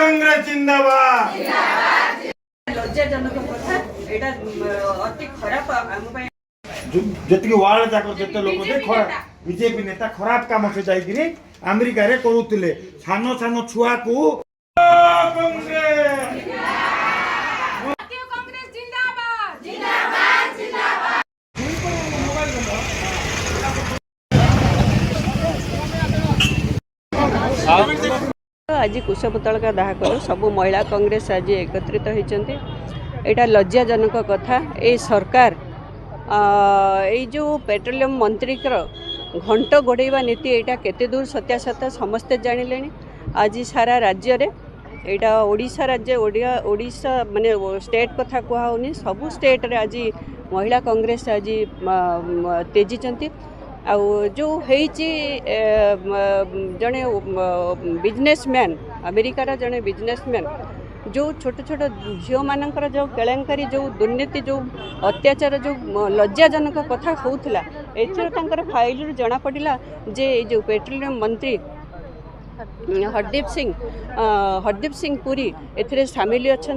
कांग्रेस जिंदाबाद लज्जाजनक कथा एटा अति खराब आम पय जति वार्ड जाक जते लोक दे खराब बीजेपी नेता खराब काम से जाई अमेरिका रे करूतिले सानो सानो छुआ को कांग्रेस जिंदाबाद जिंदाबाद जिंदाबाद आज कुशपुतलका दाह कलु सब महिला कांग्रेस आज एकत्रित होती यहाँ लज्जाजनक कथा ये सरकार ये जो पेट्रोलियम मंत्री घंट गोड़ेवा नीति यहाँ केते दूर सत्यासत्य समस्ते जानिले। आज सारा राज्य रे यहाँ ओडिशा राज्य ओडिशा माने स्टेट कथा कहूनी सबू स्टेट रे आज महिला कांग्रेस आज तेजी जो जड़े बिजनेसमैन अमेरिकार जड़े बिजनेसमैन जो छोट छोट झील मानकर जो केलेंकारी जो दुर्नीति जो अत्याचार जो लज्जाजनक कथा होता एथर फाइल जना पड़ा जे जो पेट्रोलियम मंत्री हरदीप सिंह पुरी एथिरे सामिल अच्छा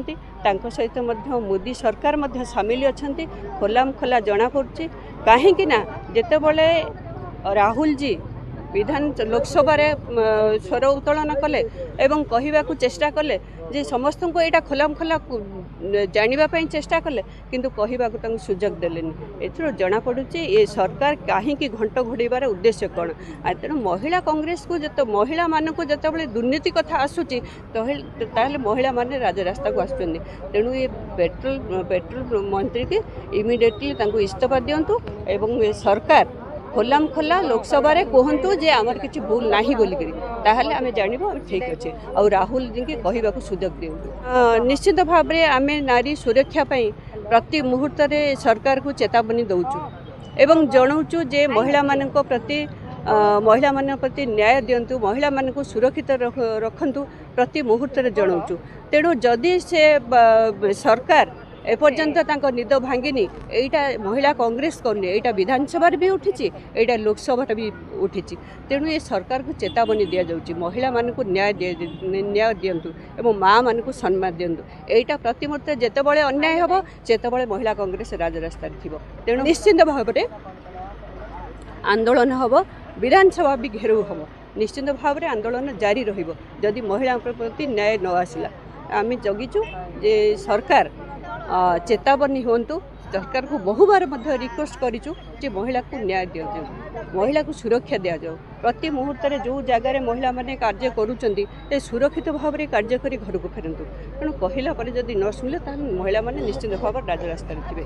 सहित मोदी सरकार सामिल अच्छा खोलाम खोला जना पड़ी कहीं जिते बड़े राहुल जी विधान लोकसभा स्वर उत्तोलन कले एवं कहवा चेष्टा कले जे समस्त को यहाँ खोलाम खोला जानापी चेष्टा कले किंतु कहवा सुजोग देले एथर जना पड़ुची ये सरकार कहीं घंट घोड़ार उद्देश्य कौन तेणु महिला कांग्रेस को जो महिला मानक जिते दुर्नीति कथा आसूची ताहले महिला माने राजरास्ता को आसुच्चंदी तेणु ये पेट्रोल मंत्री की इमिडिएटली इस्तीफा दिंतु एवं ये सरकार खोलाम खोला लोकसभा कहतु जे आमर किसी भूल नहीं बोलिकी ताहले आमे जानबो ठीक अच्छे आ राहुल जी की कहवा सुजोग दिंतु निश्चित भाव में आम नारी सुरक्षा प्रति मुहूर्त सरकार को चेतावनी दौचु एवं जनाऊँ जे महिला मान प्रति न्याय दिंतु महिला मान सुरक्षित रखंतु प्रति मुहूर्त जनाऊँ तेणु जदि से सरकार एपर्यंत निद भांगिनी यहाँ महिला कांग्रेस करनी यहाँ विधानसभा भी उठी यहाँ लोकसभा भी उठी तेणु ये सरकार को चेतावनी दि जाऊँगी महिला मान को न्याय दिंतु एवं माँ मान को सम्मान दिंतु यहाँ प्रतिमुहूर्त जितेबाला अन्याय हम सेतबे महिला कांग्रेस राजरास्ता थी तेणु निश्चित भाव में आंदोलन हम विधानसभा भी घेराव हम निश्चित भाव में आंदोलन जारी रही महिला प्रति न्याय न आसला आम जगिचु जे सरकार चेतावनी हूँ सरकार को बहु बार रिक्वेस्ट करूँ जे महिला को न्याय दि जाऊ महिला को सुरक्षा दि जाऊ प्रति मुहूर्त जो जगार महिला माने कार्य करुँच सुरक्षित भाव में कार्य कर घर को फेरतु तेणु कहला जदि न शुणिले महिला माने निश्चित भाव राजरास्ता थे।